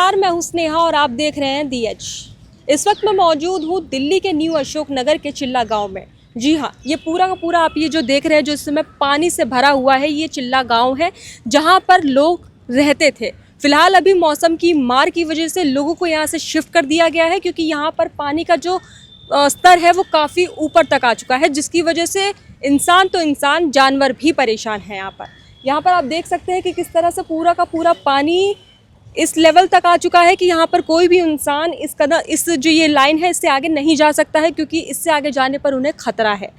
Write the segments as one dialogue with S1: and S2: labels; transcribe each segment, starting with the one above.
S1: नमस्कार, मैं हूं स्नेहा और आप देख रहे हैं दी एज। इस वक्त मैं मौजूद हूं दिल्ली के न्यू अशोक नगर के चिल्ला गांव में। जी हाँ, ये पूरा का पूरा आप ये जो देख रहे हैं, जो इस समय पानी से भरा हुआ है, ये चिल्ला गांव है जहां पर लोग रहते थे। फिलहाल अभी मौसम की मार की वजह से लोगों को यहाँ से शिफ्ट कर दिया गया है, क्योंकि यहाँ पर पानी का जो स्तर है वो काफ़ी ऊपर तक आ चुका है, जिसकी वजह से इंसान तो इंसान, जानवर भी परेशान हैं। यहाँ पर आप देख सकते हैं कि किस तरह से पूरा का पूरा पानी इस लेवल तक आ चुका है कि यहाँ पर कोई भी इंसान इस जो ये लाइन है इससे आगे नहीं जा सकता है, क्योंकि इससे आगे जाने पर उन्हें खतरा है।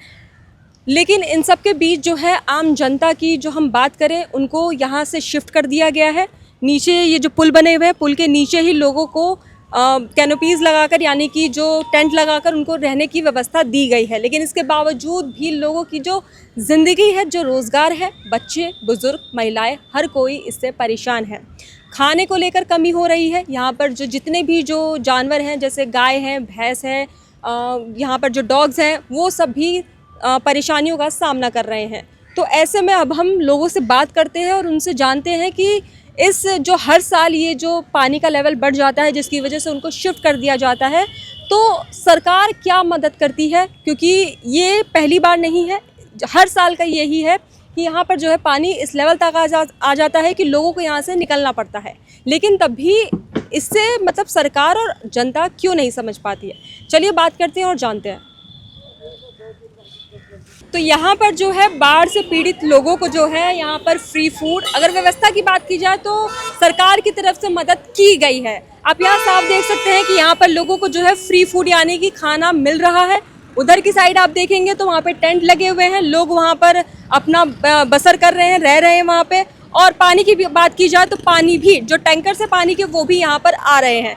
S1: लेकिन इन सब के बीच जो है आम जनता की जो हम बात करें, उनको यहाँ से शिफ्ट कर दिया गया है। नीचे ये जो पुल बने हुए हैं, पुल के नीचे ही लोगों को कैनोपीज़ लगाकर, यानी कि जो टेंट लगाकर उनको रहने की व्यवस्था दी गई है। लेकिन इसके बावजूद भी लोगों की जो ज़िंदगी है, जो रोज़गार है, बच्चे, बुज़ुर्ग, महिलाएं, हर कोई इससे परेशान है। खाने को लेकर कमी हो रही है। यहाँ पर जो जितने भी जो जानवर हैं, जैसे गाय हैं, भैंस हैं, यहाँ पर जो डॉग्स हैं, वो सब भी परेशानियों का सामना कर रहे हैं। तो ऐसे में अब हम लोगों से बात करते हैं और उनसे जानते हैं कि इस जो हर साल ये जो पानी का लेवल बढ़ जाता है, जिसकी वजह से उनको शिफ्ट कर दिया जाता है, तो सरकार क्या मदद करती है। क्योंकि ये पहली बार नहीं है, हर साल का यही है कि यहाँ पर जो है पानी इस लेवल तक आ जाता है कि लोगों को यहाँ से निकलना पड़ता है। लेकिन तब भी इससे मतलब सरकार और जनता क्यों नहीं समझ पाती है। चलिए बात करते हैं और जानते हैं। तो यहाँ पर जो है बाढ़ से पीड़ित लोगों को जो है यहाँ पर फ्री फूड, अगर व्यवस्था की बात की जाए तो सरकार की तरफ से मदद की गई है। आप यहाँ साफ देख सकते हैं कि यहाँ पर लोगों को जो है फ्री फूड यानी कि खाना मिल रहा है। उधर की साइड आप देखेंगे तो वहाँ पे टेंट लगे हुए हैं, लोग वहाँ पर अपना बसर कर रहे हैं, रह रहे हैं वहाँ पे। और पानी की बात की जाए तो पानी भी जो टैंकर से पानी के, वो भी यहाँ पर आ रहे हैं।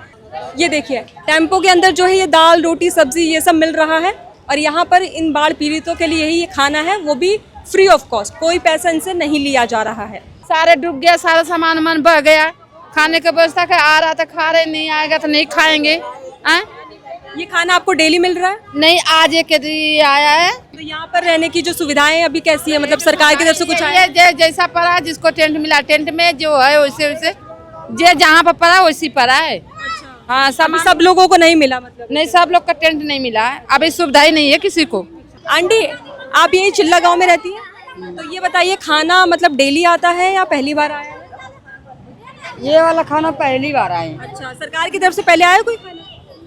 S1: ये देखिए टेम्पो के अंदर जो है ये दाल, रोटी, सब्जी ये सब मिल रहा है। और यहाँ पर इन बाढ़ पीड़ितों के लिए ही ये खाना है, वो भी फ्री ऑफ कॉस्ट, कोई पैसा इनसे नहीं लिया जा रहा है।
S2: सारे डूब गया, सारा सामान बह गया। खाने की व्यवस्था का आ रहा था, खा रहे, नहीं आएगा तो नहीं खाएंगे।
S1: ये खाना आपको डेली मिल रहा है?
S2: नहीं, आज एक आया है।
S1: तो यहाँ पर रहने की जो सुविधाएं अभी कैसी है, मतलब सरकार की तरफ से कुछ आया?
S2: जैसा पड़ा, जिसको टेंट मिला टेंट में जो है वैसे वैसे, जे जहाँ पर पड़ा वैसी पड़ा है। हाँ,
S1: सब लोगों को नहीं मिला? मतलब
S2: नहीं, सब लोग का टेंट नहीं मिला है, अभी सुविधा ही नहीं है किसी को।
S1: आंटी, आप यही चिल्ला गांव में रहती हैं, तो ये बताइए खाना मतलब डेली आता है या पहली बार आया है?
S2: ये वाला खाना पहली बार आए।
S1: अच्छा, सरकार की तरफ से पहले आया कोई खाना?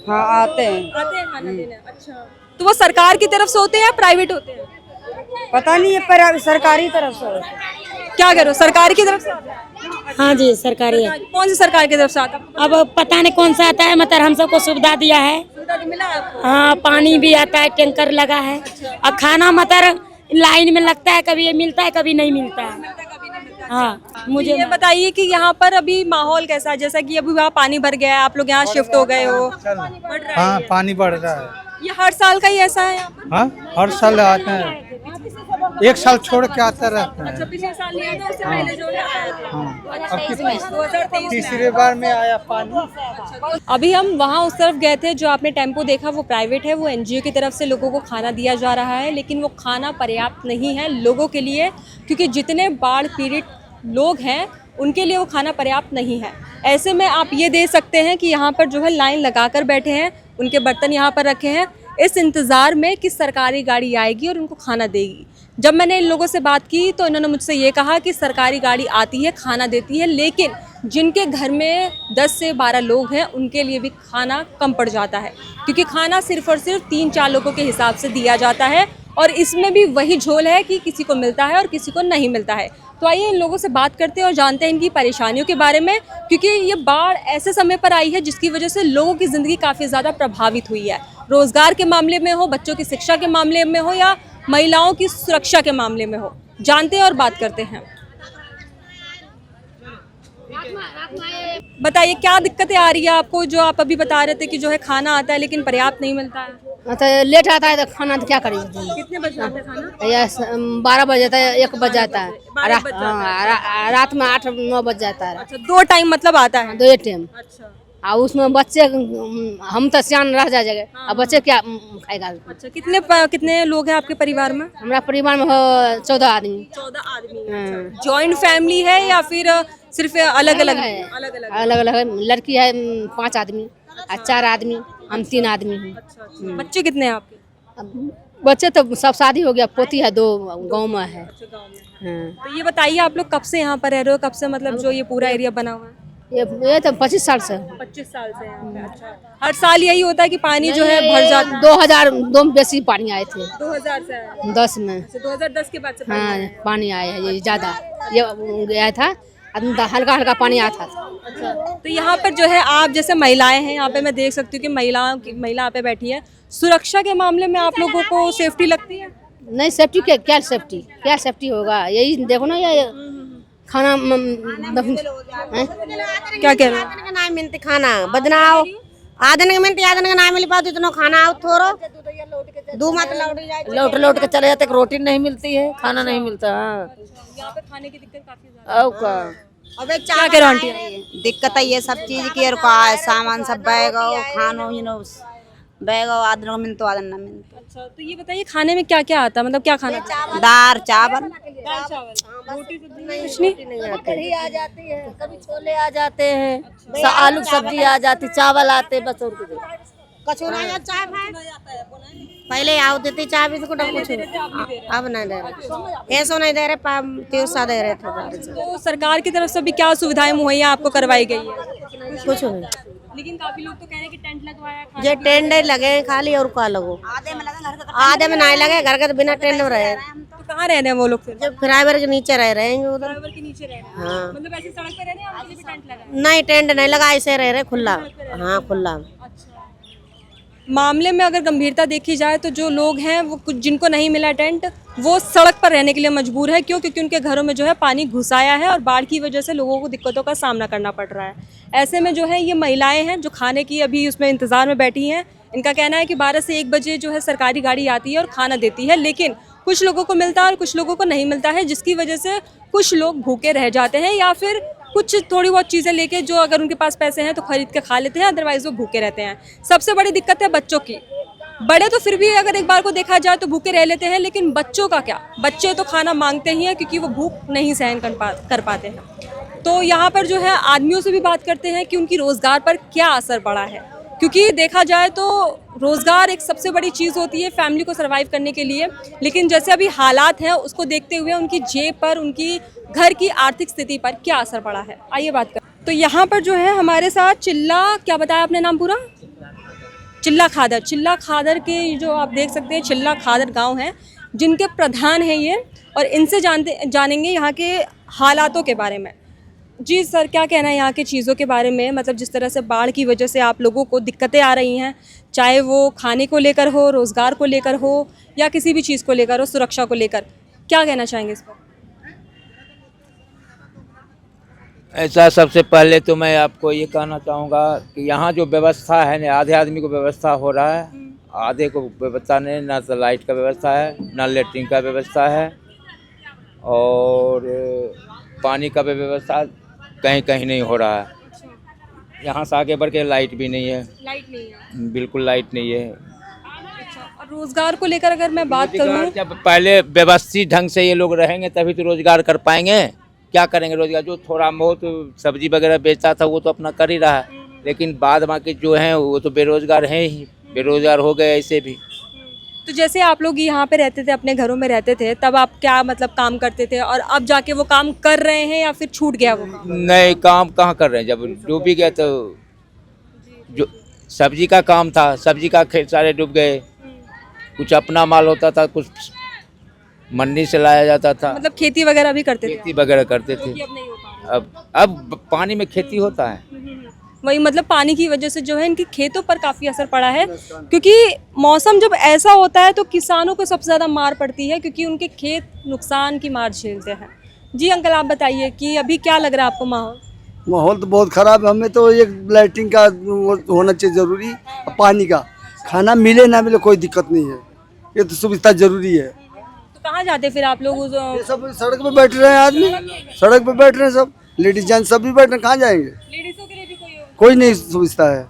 S2: हाँ, आते हैं
S1: खाना देने। अच्छा, तो वो सरकार की तरफ से होते हैं या प्राइवेट होते हैं?
S2: पता नहीं है, पर सरकारी तरफ से।
S1: क्या करो, सरकार की तरफ से आता है?
S3: हाँ जी, सरकारी है।
S1: कौन सी सरकार की तरफ से आता है?
S3: अब पता नहीं कौन सा आता है, मतलब हम सबको सुविधा दिया है।
S1: मिला आपको?
S3: हाँ, पानी भी आता है, टैंकर लगा है। और खाना मतलब लाइन में लगता है, कभी ये मिलता है, कभी नहीं मिलता है। हाँ, मुझे
S1: ये बताइए कि यहाँ पर अभी माहौल कैसा है, जैसा कि अभी वहाँ पानी भर गया है, आप लोग यहाँ शिफ्ट हो गए हो?
S4: हाँ, पानी बढ़ रहा है।
S1: ये हर साल का ही ऐसा है यहाँ पर?
S4: हाँ, हर साल आते हैं, एक साल छोड़ के आते रहते हैं।
S1: पिछले साल नहीं आया था, उससे पहले जो है आया था।
S4: हाँ,
S1: अच्छा,
S4: अब
S1: 2023
S4: तीसरी बार में आया पानी।
S1: अभी हम वहाँ उस तरफ गए थे, जो आपने टेम्पो देखा वो प्राइवेट है, वो एनजीओ की तरफ से लोगों को खाना दिया जा रहा है। लेकिन वो खाना पर्याप्त नहीं है लोगों के लिए, क्योंकि जितने बाढ़ पीड़ित लोग हैं उनके लिए वो खाना पर्याप्त नहीं है। ऐसे में आप ये दे सकते हैं कि यहाँ पर जो है लाइन लगाकर बैठे हैं, उनके बर्तन यहाँ पर रखे हैं, इस इंतज़ार में कि सरकारी गाड़ी आएगी और उनको खाना देगी। जब मैंने इन लोगों से बात की तो इन्होंने मुझसे ये कहा कि सरकारी गाड़ी आती है, खाना देती है, लेकिन जिनके घर में 10 से 12 लोग हैं उनके लिए भी खाना कम पड़ जाता है, क्योंकि खाना सिर्फ और सिर्फ 3-4 लोगों के हिसाब से दिया जाता है। और इसमें भी वही झोल है कि किसी को मिलता है और किसी को नहीं मिलता है। तो आइए इन लोगों से बात करते हैं और जानते हैं इनकी परेशानियों के बारे में, क्योंकि ये बाढ़ ऐसे समय पर आई है जिसकी वजह से लोगों की ज़िंदगी काफ़ी ज़्यादा प्रभावित हुई है। रोज़गार के मामले में हो, बच्चों की शिक्षा के मामले में हो, या महिलाओं की सुरक्षा के मामले में हो। जानते हैं और बात करते हैं। बताइए क्या दिक्कतें आ रही है आपको, जो आप अभी बता रहे थे कि जो है खाना आता है लेकिन पर्याप्त नहीं मिलता है?
S2: तो लेट आता है तो खाना तो क्या करेंगे।
S1: कितने बजे आता है खाना?
S2: या 12 बजे जाता है, 1 बज जाता है,
S1: 12 बज जाता है।
S2: रात में 8-9 बज जाता है।
S1: अच्छा, 2 टाइम मतलब आता है?
S2: 2 टाइम।
S1: अच्छा,
S2: और उसमें बच्चे, हम तो सियान रह जाएंगे, अब बच्चे क्या खाएगा।
S1: अच्छा, कितने लोग हैं आपके परिवार में?
S2: हमारा परिवार में हो 14 आदमी।
S1: 14 आदमी। जॉइंट फैमिली है या फिर सिर्फ अलग अलग
S2: है।
S1: अलग अलग
S2: अलग अलग लड़की है 5 आदमी और 4 आदमी, हम 3 आदमी हैं।
S1: अच्छा। बच्चे कितने हैं आपके?
S2: अब बच्चे तो सब शादी हो गया, पोती है 2 गांव में है।
S1: गाँव में।
S2: हाँ।
S1: तो ये बताइए आप लोग कब से यहाँ पर रह रहे हो, कब से मतलब जो ये पूरा एरिया बना हुआ है?
S2: ये तो 25 साल से
S1: 25 साल से यहाँ पे। अच्छा, हर साल यही होता है कि पानी जो है भर जाता है?
S2: 2002 में बेसी पानी आए थे,
S1: 2000 से आया।
S2: 10 में।
S1: अच्छा, 2010 के बाद से पानी
S2: हाँ
S1: आया है।
S2: पानी आया है, ये ज़्यादा ये गया था, हल्का हल्का पानी आता था।
S1: अच्छा, तो यहाँ पर जो है आप जैसे महिलाएं हैं, यहाँ पे मैं देख सकती हूँ कि महिला यहाँ पे बैठी है। सुरक्षा के मामले में आप लोगों को सेफ्टी लगती है?
S2: नहीं सेफ्टी क्या सेफ्टी होगा, यही देखो ना ये खाना हैं?
S1: क्या कह रहे हो?
S5: आदन का नाम मिलते खाना बदनाओ आदन के मिलते आदन का नाम मिल पाते इतना खाना आओ थोरो दो मत लौट
S6: लौट के चले जाते, रोटी नहीं मिलती है, खाना नहीं मिलता। हाँ।
S1: यहाँ पे खाने की दिक्कत काफी ज्यादा
S6: और का
S5: अबे
S1: क्या कह रहे हो आंटी?
S5: दिक्कत है ये सब चीज की और का है, सामान सब बैगो खानो बैगो आदन को मिलते आदन ना मिलते
S1: अच्छा, तो ये बताइए खाने में क्या क्या आता है, मतलब क्या खाना आता है?
S5: दाल चावल
S1: दाल चावल, रोटी सब्जी कुछ नहीं?
S6: कढ़ी आ जाती है, कभी छोले आ जाते हैं, आलू की सब्जी आ जाती, चावल आते, बस और कुछ नहीं।
S5: कछु नहीं जा चाय भाई पहले आओ देते चाय भी तो कुछ अब नहीं दे रहे, ऐसा नहीं दे रहे, त्योसा दे रहे थे।
S1: तो सरकार की तरफ से भी क्या सुविधाएं मुहैया आपको करवाई गई है?
S5: कुछ नहीं,
S1: लेकिन काफी लोग तो कह रहे हैं कि टेंट लगवाया है।
S5: ये टेंट लगे हैं खाली और का लगो आधे में नहीं लगे, घर के तो बिना टेंट में रहे,
S1: तो कहाँ रह रहे हैं वो लोग फिर?
S5: जब फ्लाईओवर के नीचे रह रहे हैं उधर।
S1: फ्लाईओवर के नीचे रह रहे हैं?
S5: हाँ
S1: मतलब ऐसे सड़क पे रह रहे हैं या भी टेंट लगा है?
S5: नहीं टेंट नहीं लगा, ऐसे रह रहे खुला। हाँ खुला।
S1: मामले में अगर गंभीरता देखी जाए तो जो लोग हैं वो कुछ जिनको नहीं मिला टेंट, वो सड़क पर रहने के लिए मजबूर है। क्यों? क्योंकि उनके घरों में जो है पानी घुस आया है और बाढ़ की वजह से लोगों को दिक्कतों का सामना करना पड़ रहा है। ऐसे में जो है ये महिलाएं हैं जो खाने की अभी उसमें इंतज़ार में बैठी हैं। इनका कहना है कि 12 से 1 बजे जो है सरकारी गाड़ी आती है और खाना देती है, लेकिन कुछ लोगों को मिलता है और कुछ लोगों को नहीं मिलता है, जिसकी वजह से कुछ लोग भूखे रह जाते हैं या फिर कुछ थोड़ी बहुत चीज़ें लेके जो अगर उनके पास पैसे हैं तो खरीद के खा लेते हैं, अदरवाइज़ वो भूखे रहते हैं। सबसे बड़ी दिक्कत है बच्चों की। बड़े तो फिर भी अगर एक बार को देखा जाए तो भूखे रह लेते हैं, लेकिन बच्चों का क्या? बच्चे तो खाना मांगते ही हैं क्योंकि वो भूख नहीं सहन कर पाते हैं। तो यहाँ पर जो है आदमियों से भी बात करते हैं कि उनकी रोज़गार पर क्या असर पड़ा है, क्योंकि देखा जाए तो रोज़गार एक सबसे बड़ी चीज़ होती है फैमिली को सर्वाइव करने के लिए, लेकिन जैसे अभी हालात हैं उसको देखते हुए उनकी जेब पर, उनकी घर की आर्थिक स्थिति पर क्या असर पड़ा है, आइए बात करें। तो यहाँ पर जो है हमारे साथ चिल्ला, क्या बताया आपने नाम पूरा? चिल्ला खादर के जो आप देख सकते हैं चिल्ला खादर गांव है, जिनके प्रधान हैं ये, और इनसे जानेंगे यहाँ के हालातों के बारे में। जी सर, क्या कहना है यहाँ के चीज़ों के बारे में? मतलब जिस तरह से बाढ़ की वजह से आप लोगों को दिक्कतें आ रही हैं, चाहे वो खाने को लेकर हो, रोज़गार को लेकर हो, या किसी भी चीज़ को लेकर हो, सुरक्षा को लेकर, क्या कहना चाहेंगे इस पर?
S7: ऐसा सबसे पहले तो मैं आपको ये कहना चाहूँगा कि यहाँ जो व्यवस्था है ना, आधे आदमी को व्यवस्था हो रहा है, आधे को व्यवस्था नहीं, ना तो लाइट का व्यवस्था है, ना लेटरिन का व्यवस्था है, और पानी का भी व्यवस्था कहीं कहीं नहीं हो रहा है। यहाँ से आगे बढ़ के लाइट भी नहीं है,
S1: लाइट नहीं है,
S7: बिल्कुल लाइट नहीं है।
S1: और रोज़गार को लेकर अगर मैं बात करूँ,
S7: जब पहले व्यवस्थित ढंग से ये लोग रहेंगे तभी तो रोजगार कर पाएंगे। क्या करेंगे रोजगार? जो थोड़ा बहुत सब्जी वगैरह बेचता था वो तो अपना कर ही रहा है, लेकिन बाद बाकी जो हैं वो तो बेरोजगार हैं ही, बेरोजगार हो गए ऐसे भी।
S1: तो जैसे आप लोग यहाँ पे रहते थे, अपने घरों में रहते थे, तब आप क्या मतलब काम करते थे, और अब जाके वो काम कर रहे हैं या फिर छूट गया वो काम?
S7: नहीं, काम कहाँ कर रहे हैं, जब डूब ही गया तो जो सब्जी का काम था, सब्जी का खेत सारे डूब गए। कुछ अपना माल होता था, कुछ मंडी से लाया जाता था।
S1: मतलब खेती वगैरह भी करते थे?
S7: खेती वगैरह करते थे।
S1: अब नहीं हो पा रहा।
S7: अब पानी में खेती होता है।
S1: वही मतलब पानी की वजह से जो है इनकी खेतों पर काफ़ी असर पड़ा है, क्योंकि मौसम जब ऐसा होता है तो किसानों को सबसे ज़्यादा मार पड़ती है, क्योंकि उनके खेत नुकसान की मार झेलते हैं। जी अंकल, आप बताइए कि अभी क्या लग रहा है आपको माहौल?
S8: माहौल तो बहुत ख़राब है। हमें तो एक लाइटिंग का होना चाहिए ज़रूरी, पानी का, खाना मिले ना मिले कोई दिक्कत नहीं है, ये तो सुविधा ज़रूरी है।
S1: तो कहाँ जाते फिर आप लोग?
S8: ये सब सड़क पे बैठ रहे हैं, आदमी सड़क पे बैठ रहे हैं, सब लेडीज जेंट्स सब भी बैठ रहे हैं, कहाँ जाएंगे?
S1: लेडीजों के लिए भी
S8: कोई नहीं सुविधा है।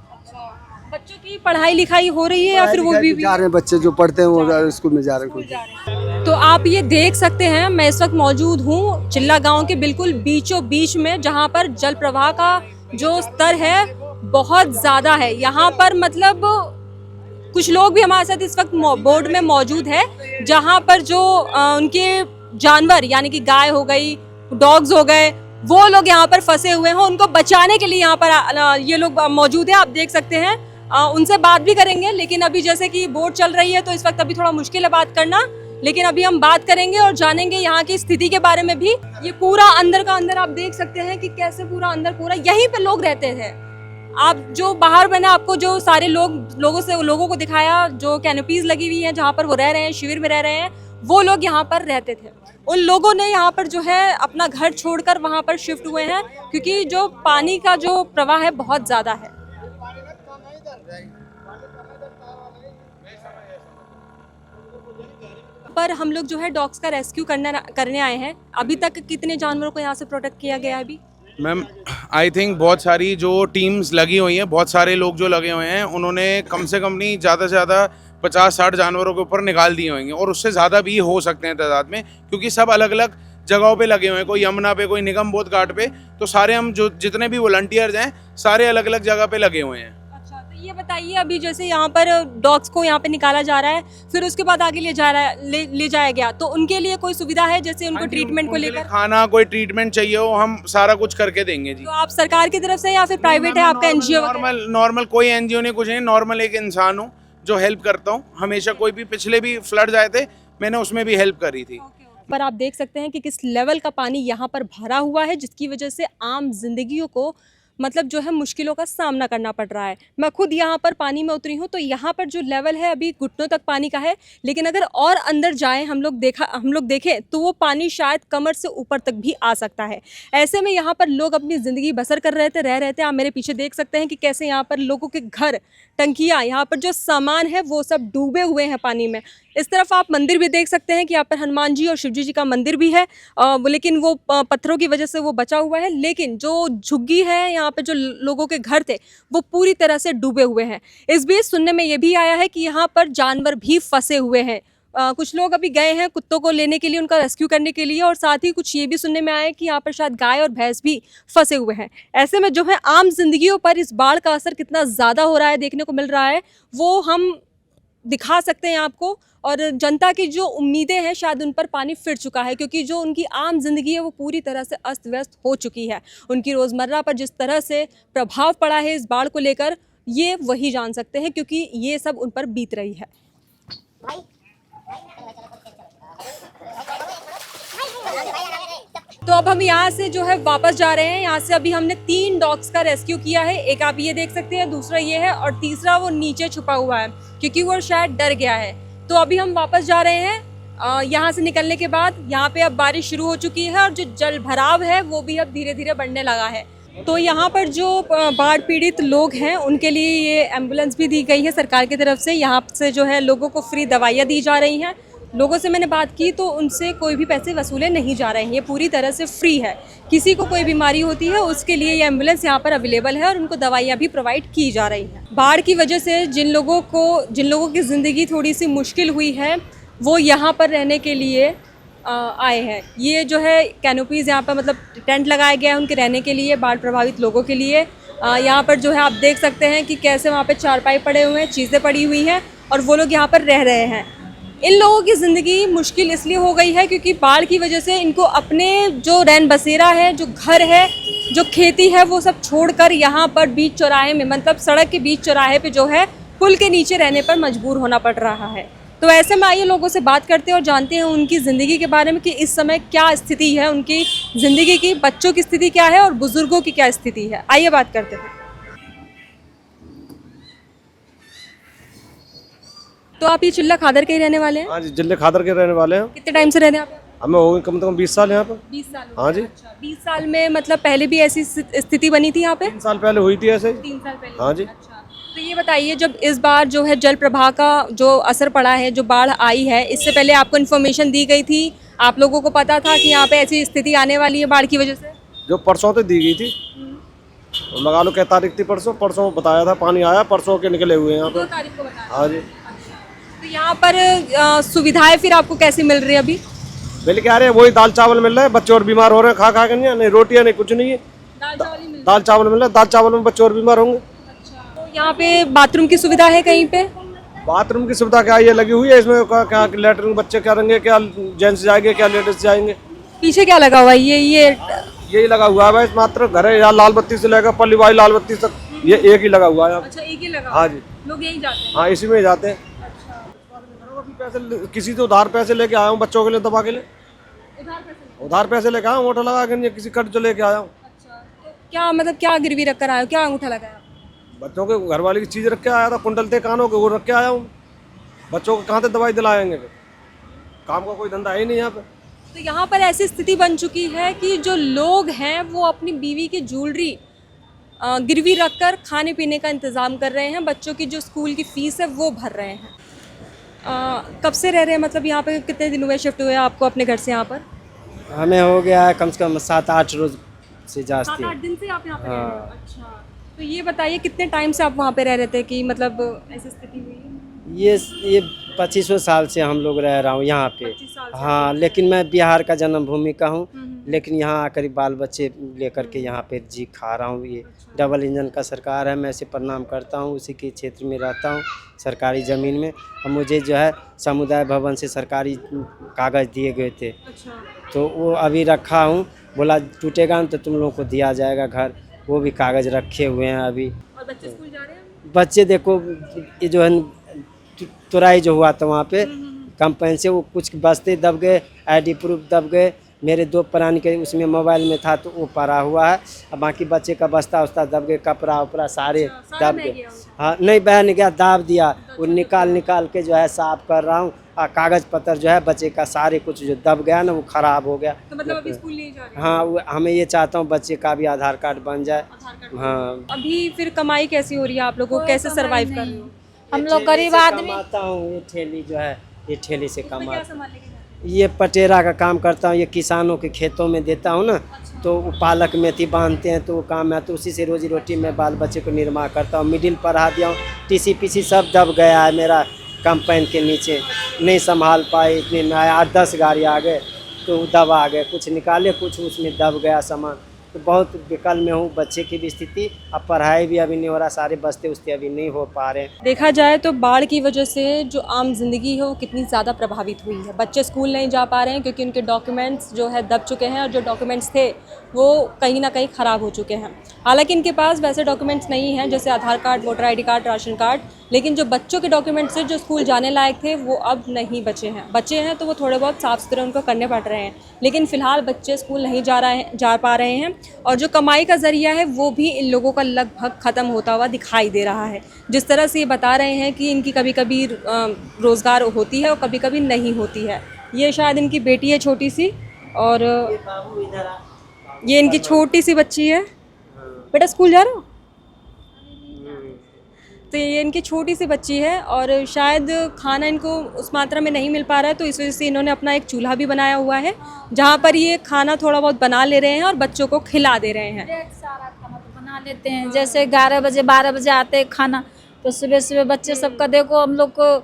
S1: बच्चों की पढ़ाई लिखाई हो रही है या फिर वो भी
S8: जा रहे हैं, बच्चे जो पढ़ते हैं वो स्कूल में जा रहे हैं।
S1: तो आप ये देख सकते हैं, मैं इस वक्त मौजूद हूँ चिल्ला गांव के बिल्कुल बीचों बीच में, जहाँ पर जल प्रवाह का जो स्तर है बहुत ज़्यादा है। यहाँ पर मतलब कुछ लोग भी हमारे साथ इस वक्त बोर्ड में मौजूद है, जहाँ पर जो उनके जानवर यानी कि गाय हो गई, डॉग्स हो गए, वो लोग यहाँ पर फंसे हुए हैं। उनको बचाने के लिए यहाँ पर ये लोग मौजूद है, आप देख सकते हैं। उनसे बात भी करेंगे, लेकिन अभी जैसे कि बोट चल रही है तो इस वक्त अभी थोड़ा मुश्किल है बात करना, लेकिन अभी हम बात करेंगे और जानेंगे यहाँ की स्थिति के बारे में भी। ये पूरा अंदर का अंदर आप देख सकते हैं कि कैसे पूरा अंदर पूरा यहीं पे लोग रहते थे। आप जो बाहर मैंने आपको जो सारे लोगों को दिखाया, जो कैनोपीज लगी हुई है जहाँ पर वो रह रहे हैं, शिविर में रह रहे हैं, वो लोग यहाँ पर रहते थे। उन लोगों ने यहाँ पर जो है अपना घर छोड़कर वहाँ पर शिफ्ट हुए हैं, क्योंकि जो पानी का जो प्रवाह है बहुत ज़्यादा है। पर हम लोग जो है डॉग्स का रेस्क्यू करने आए हैं। अभी तक कितने जानवरों को यहाँ से प्रोटेक्ट किया गया है अभी?
S9: मैम आई थिंक बहुत सारी जो टीम्स लगी हुई हैं, बहुत सारे लोग जो लगे हुए हैं, उन्होंने कम से कम नहीं ज़्यादा से ज़्यादा 50-60 जानवरों के ऊपर निकाल दिए होंगे, और उससे ज़्यादा भी हो सकते हैं तादाद में, क्योंकि सब अलग अलग जगहों पे लगे हुए हैं। कोई यमुना पे, कोई निगम बोध घाट पे, तो सारे हम जो जितने भी वॉलंटियर्स हैं सारे अलग अलग जगह पे लगे हुए हैं।
S1: अच्छा, तो ये बताइए, अभी जैसे यहाँ पर डॉग्स को यहाँ पे निकाला जा रहा है, फिर उसके बाद आगे ले जाया गया, तो उनके लिए कोई सुविधा है, जैसे उनको ट्रीटमेंट को लेकर
S9: खाना, कोई ट्रीटमेंट चाहिए हो, हम सारा कुछ करके देंगे जी।
S1: तो आप सरकार की तरफ से या फिर प्राइवेट है आपका एनजीओ?
S9: नॉर्मल कोई एनजीओ नहीं, कुछ नहीं, नॉर्मल एक इंसान हूँ जो हेल्प करता हूँ हमेशा। कोई भी पिछले भी फ्लड आए थे, मैंने उसमें भी हेल्प करी थी।
S1: पर आप देख सकते हैं कि किस लेवल का पानी यहाँ पर भरा हुआ है, जिसकी वजह से आम जिंदगियों को मतलब जो है मुश्किलों का सामना करना पड़ रहा है। मैं खुद यहाँ पर पानी में उतरी हूँ, तो यहाँ पर जो लेवल है अभी घुटनों तक पानी का है, लेकिन अगर और अंदर जाएं हम लोग देखें तो वो पानी शायद कमर से ऊपर तक भी आ सकता है। ऐसे में यहाँ पर लोग अपनी ज़िंदगी बसर कर रहे थे, रह रहे थे। आप मेरे पीछे देख सकते हैं कि कैसे यहाँ पर लोगों के घर, टंकियाँ, यहाँ पर जो सामान है वो सब डूबे हुए हैं पानी में। इस तरफ आप मंदिर भी देख सकते हैं कि यहाँ पर हनुमान जी और शिवजी जी का मंदिर भी है, लेकिन वो पत्थरों की वजह से वो बचा हुआ है। लेकिन जो झुग्गी है, यहाँ पे जो लोगों के घर थे, वो पूरी तरह से डूबे हुए हैं। इस बीच सुनने में ये भी आया है कि यहाँ पर जानवर भी फंसे हुए हैं। कुछ लोग अभी गए हैं कुत्तों को लेने के लिए, उनका रेस्क्यू करने के लिए, और साथ ही कुछ ये भी सुनने में आया है कि यहाँ पर शायद गाय और भैंस भी फंसे हुए हैं। ऐसे में जो है आम जिंदगियों पर इस बाढ़ का असर कितना ज़्यादा हो रहा है, देखने को मिल रहा है, वो हम दिखा सकते हैं आपको। और जनता की जो उम्मीदें हैं शायद उन पर पानी फिर चुका है, क्योंकि जो उनकी आम जिंदगी है वो पूरी तरह से अस्त व्यस्त हो चुकी है। उनकी रोज़मर्रा पर जिस तरह से प्रभाव पड़ा है इस बाढ़ को लेकर, ये वही जान सकते हैं, क्योंकि ये सब उन पर बीत रही है। तो अब हम यहाँ से जो है वापस जा रहे हैं। यहाँ से अभी हमने 3 डॉग्स का रेस्क्यू किया है। एक आप ये देख सकते हैं, दूसरा ये है, और तीसरा वो नीचे छुपा हुआ है क्योंकि वो शायद डर गया है। तो अभी हम वापस जा रहे हैं। यहाँ से निकलने के बाद यहाँ पे अब बारिश शुरू हो चुकी है, और जो जल भराव है वो भी अब धीरे धीरे बढ़ने लगा है। तो यहाँ पर जो बाढ़ पीड़ित लोग हैं उनके लिए ये एम्बुलेंस भी दी गई है सरकार की तरफ से। यहाँ से जो है लोगों को फ्री दवाइयाँ दी जा रही हैं। लोगों से मैंने बात की तो उनसे कोई भी पैसे वसूले नहीं जा रहे हैं, ये पूरी तरह से फ्री है। किसी को कोई बीमारी होती है उसके लिए ये एम्बुलेंस यहाँ पर अवेलेबल है, और उनको दवाइयाँ भी प्रोवाइड की जा रही हैं। बाढ़ की वजह से जिन लोगों की ज़िंदगी थोड़ी सी मुश्किल हुई है, वो यहाँ पर रहने के लिए आए हैं। ये जो है कैनोपीज़ यहाँ पर मतलब टेंट लगाया गया है उनके रहने के लिए, बाढ़ प्रभावित लोगों के लिए। यहाँ पर जो है आप देख सकते हैं कि कैसे वहाँ पे चारपाई पड़े हुए हैं, चीज़ें पड़ी हुई हैं, और वो लोग यहाँ पर रह रहे हैं। इन लोगों की ज़िंदगी मुश्किल इसलिए हो गई है क्योंकि बाढ़ की वजह से इनको अपने जो रैन बसेरा है, जो घर है, जो खेती है, वो सब छोड़कर यहाँ पर बीच चौराहे में, मतलब सड़क के बीच चौराहे पे जो है पुल के नीचे रहने पर मजबूर होना पड़ रहा है। तो ऐसे में आइए लोगों से बात करते हैं और जानते हैं उनकी ज़िंदगी के बारे में कि इस समय क्या स्थिति है उनकी ज़िंदगी की, बच्चों की स्थिति क्या है और बुज़ुर्गों की क्या स्थिति है। आइए बात करते हैं। तो आप ये चिल्ला खादर के ही रहने वाले हैं?
S10: हाँ जी, जिले खादर के रहने वाले हैं।
S1: कितने टाइम से रहते हैं आप?
S10: हमें हो गए कम से कम 20 साल यहाँ पर।
S1: 20 साल?
S10: हाँ जी।
S1: अच्छा, 20 साल में मतलब पहले भी ऐसी स्थिति बनी थी यहाँ पे?
S10: 3 साल पहले हुई थी ऐसे।
S1: 3 साल पहले?
S10: हाँ जी।
S1: अच्छा, तो ये बताइए, जब इस बार जो है जल प्रवाह का जो असर पड़ा है, जो बाढ़ आई है, इससे पहले आपको इन्फॉर्मेशन दी गई थी? आप लोगों को पता था कि यहाँ पे ऐसी स्थिति आने वाली है बाढ़ की वजह से?
S10: जो परसों तो दी गई थी, लगा लो क्या तारीख थी, परसों बताया था पानी आया, परसों के निकले हुए हैं यहाँ
S1: 2
S10: पे।
S1: तारीख को बताया।
S10: हाँ जी।
S1: तो यहाँ पर सुविधाएं फिर आपको कैसी मिल रही है अभी?
S10: बिल क्या रहे हैं, वही दाल चावल मिल रहा है, बच्चे और बीमार हो रहे हैं खा खा के, नहीं रोटियां नहीं कुछ नहीं है, दाल चावल मिल रहा है, दाल चावल में बच्चे और बीमार होंगे।
S1: तो यहाँ पे बाथरूम की सुविधा है कहीं पे?
S10: बाथरूम की सुविधा क्या ये लगी हुई है इसमें, क्या लेटरिन बच्चे क्या रहेंगे, क्या जेंट्स जाएंगे, क्या लेडीज जाएंगे।
S1: पीछे क्या लगा हुआ है?
S10: यही लगा हुआ है भाई, मात्र घर है यहाँ लाल बत्ती से लेकर पल्ली वाली लाल बत्ती तक, ये एक ही लगा हुआ है।
S1: अच्छा, एक ही लगा?
S10: हाँ जी,
S1: लोग यही जाते हैं?
S10: हाँ इसी में जाते हैं। पैसे किसी से उधार पैसे लेके आया हूँ बच्चों के लिए दवा के लिए, उधार पैसे लेके आया हूँ, अंगूठा लगा के, किसी कर्ज लेके आया हूँ।
S1: क्या मतलब क्या गिरवी रख कर आए हो, क्या अंगूठा लगाया?
S10: बच्चों के घर वाले की चीज रख के आया था, कुंडल थे कानों के, वो रख के आया हूँ। बच्चों को कहाँ से दवाई दिलाएंगे, काम का कोई धंधा है ही नहीं यहाँ पे।
S1: तो यहाँ पर ऐसी स्थिति बन चुकी है कि जो लोग हैं वो अपनी बीवी की ज्वेलरी गिरवी रखकर खाने पीने का इंतज़ाम कर रहे हैं, बच्चों की जो स्कूल की फीस है वो भर रहे हैं। कब से रह रहे हैं, मतलब यहाँ पे कितने दिन हुए शिफ्ट हुए आपको अपने घर से यहाँ पर?
S11: हमें हो गया है कम से कम 7-8 रोज से जास्ती।
S1: 7-8 दिन से आप यहाँ पे रह रहे हो? अच्छा, तो ये बताइए कितने टाइम से आप वहाँ पे रह रहे थे कि मतलब ऐसी स्थिति हुई है?
S11: ये 25 साल से हम लोग रह रहा हूँ यहाँ पे।
S1: 25 साल से?
S11: हाँ, लेकिन मैं बिहार का जन्मभूमि का हूँ, लेकिन यहाँ आकर बाल बच्चे लेकर के यहाँ पे जी खा रहा हूँ। ये डबल इंजन का सरकार है, मैं इसे प्रणाम करता हूँ, उसी के क्षेत्र में रहता हूँ, सरकारी ज़मीन में। और मुझे जो है समुदाय भवन से सरकारी कागज़ दिए गए थे, तो वो अभी रखा हूँ, बोला टूटेगा न तो तुम लोगों को दिया जाएगा घर, वो भी कागज़ रखे हुए हैं अभी।
S1: और बच्चे स्कूल जा रहे हैं?
S11: बच्चे देखो, ये जो है तुराई जो हुआ था वहाँ पे कंपनी से, वो कुछ बस्ते दब गए, आईडी प्रूफ दब गए, मेरे 2 प्राणी के उसमें मोबाइल में था तो वो पड़ा हुआ है, और बाकी बच्चे का बस्ता उस्ता दब गए, कपड़ा उपड़ा सारे दब गए। हाँ, नहीं बहन गया, दाब दिया, वो निकाल के जो है साफ कर रहा हूँ, और कागज़ पत्र जो है बच्चे का सारे कुछ जो दब गया ना वो ख़राब हो गया।
S1: तो मतलब अभी स्कूल नहीं जा रहे?
S11: हाँ, हमें ये चाहता हूँ बच्चे का भी आधार कार्ड बन जाए। हाँ,
S1: अभी फिर कमाई कैसी हो रही है, आप लोगों को कैसे सर्वाइव कर रहे हो?
S2: हम लोग गरीब आदमी।
S11: कमाता हूँ, ये ठेली जो है, ये ठेली से कमाता, ये पटेरा का काम करता हूँ, ये किसानों के खेतों में देता हूँ ना, तो वो पालक मेथी बांधते हैं तो वो काम है, तो उसी से रोजी रोटी में बाल बच्चे को निर्वाह करता हूँ। मिडिल पढ़ा दिया हूँ, टीसी पीसी सब दब गया है मेरा कंपाइन के नीचे, नहीं संभाल पाए, इतने नए 8-10 गाड़ी आ गए तो दब आ गए, कुछ निकाले कुछ उसमें दब गया सामान, तो बहुत विकल में हूँ। बच्चे की भी स्थिति, अब पढ़ाई भी अभी नहीं हो रहा, सारे बस्ते उसते अभी नहीं हो पा रहे।
S1: देखा जाए तो बाढ़ की वजह से जो आम जिंदगी है वो कितनी ज़्यादा प्रभावित हुई है। बच्चे स्कूल नहीं जा पा रहे हैं क्योंकि उनके डॉक्यूमेंट्स जो है दब चुके हैं, और जो डॉक्यूमेंट्स थे वो कहीं ना कहीं ख़राब हो चुके हैं। हालांकि इनके पास वैसे डॉक्यूमेंट्स नहीं हैं जैसे Aadhaar card, voter ID card, ration card, लेकिन जो बच्चों के डॉक्यूमेंट्स थे जो स्कूल जाने लायक थे वो अब नहीं बचे हैं तो वो थोड़े बहुत साफ़ सुथरे उनको करने पड़ रहे हैं। लेकिन फ़िलहाल बच्चे स्कूल नहीं जा पा रहे हैं, और जो कमाई का ज़रिया है वो भी इन लोगों का लगभग ख़त्म होता हुआ दिखाई दे रहा है। जिस तरह से ये बता रहे हैं कि इनकी कभी कभी रोज़गार होती है और कभी कभी नहीं होती है। ये शायद इनकी बेटी है छोटी सी, और ये इनकी छोटी सी बच्ची है। बेटा स्कूल जा रहे हो? तो ये इनकी छोटी सी बच्ची है, और शायद खाना इनको उस मात्रा में नहीं मिल पा रहा है, तो इस वजह से इन्होंने अपना एक चूल्हा भी बनाया हुआ है जहाँ पर ये खाना थोड़ा बहुत बना ले रहे हैं और बच्चों को खिला दे रहे हैं।
S2: सारा खाना तो बना लेते हैं, जैसे 11 बजे 12 बजे आते हैं खाना, तो सुबह सुबह बच्चे सबका देखो, हम लोग को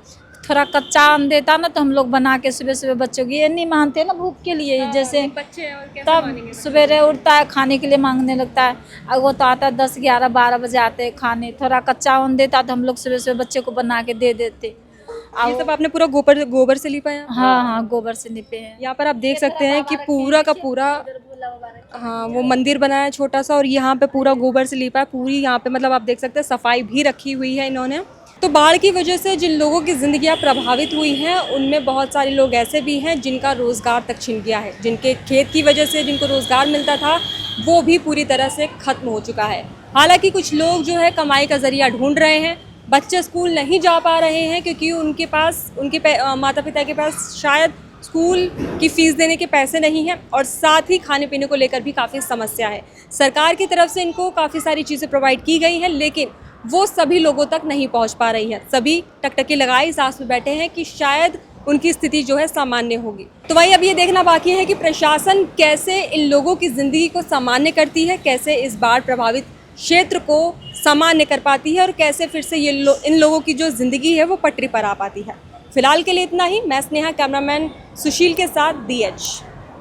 S2: थोड़ा कच्चा आम देता ना तो हम लोग बना के सुबह सुबह बच्चों की, ये नहीं मानते ना भूख के लिए, जैसे तब सवेरे उठता है खाने के लिए मांगने लगता है, और वो तो आता है 10, 11, 12 बजे आते हैं खाने, थोड़ा कच्चा आम देता तो हम लोग सुबह सुबह बच्चे को बना के दे देते।
S1: ये सब आपने पूरा गोबर से लिपा है?
S2: हाँ, गोबर से लिपे हैं।
S1: यहाँ पर आप देख सकते हैं कि पूरा का पूरा, हाँ, वो मंदिर बनाया है छोटा सा, और यहाँ पे पूरा गोबर से लिपा है पूरी। यहाँ पे मतलब आप देख सकते हैं सफाई भी रखी हुई है इन्होंने। तो बाढ़ की वजह से जिन लोगों की ज़िंदगियाँ प्रभावित हुई हैं उनमें बहुत सारे लोग ऐसे भी हैं जिनका रोज़गार तक छिन गया है, जिनके खेत की वजह से जिनको रोज़गार मिलता था वो भी पूरी तरह से ख़त्म हो चुका है। हालांकि कुछ लोग जो है कमाई का ज़रिया ढूंढ रहे हैं। बच्चे स्कूल नहीं जा पा रहे हैं क्योंकि उनके माता पिता के पास शायद स्कूल की फ़ीस देने के पैसे नहीं हैं, और साथ ही खाने पीने को लेकर भी काफ़ी समस्या है। सरकार की तरफ से इनको काफ़ी सारी चीज़ें प्रोवाइड की गई हैं, लेकिन वो सभी लोगों तक नहीं पहुंच पा रही है। सभी टकटकी लगाए इस आस में बैठे हैं कि शायद उनकी स्थिति जो है सामान्य होगी। तो वही अब ये देखना बाकी है कि प्रशासन कैसे इन लोगों की ज़िंदगी को सामान्य करती है, कैसे इस बाढ़ प्रभावित क्षेत्र को सामान्य कर पाती है, और कैसे फिर से इन लोगों की जो ज़िंदगी है वो पटरी पर आ पाती है। फिलहाल के लिए इतना ही। मैं स्नेहा, कैमरामैन सुशील के साथ DH।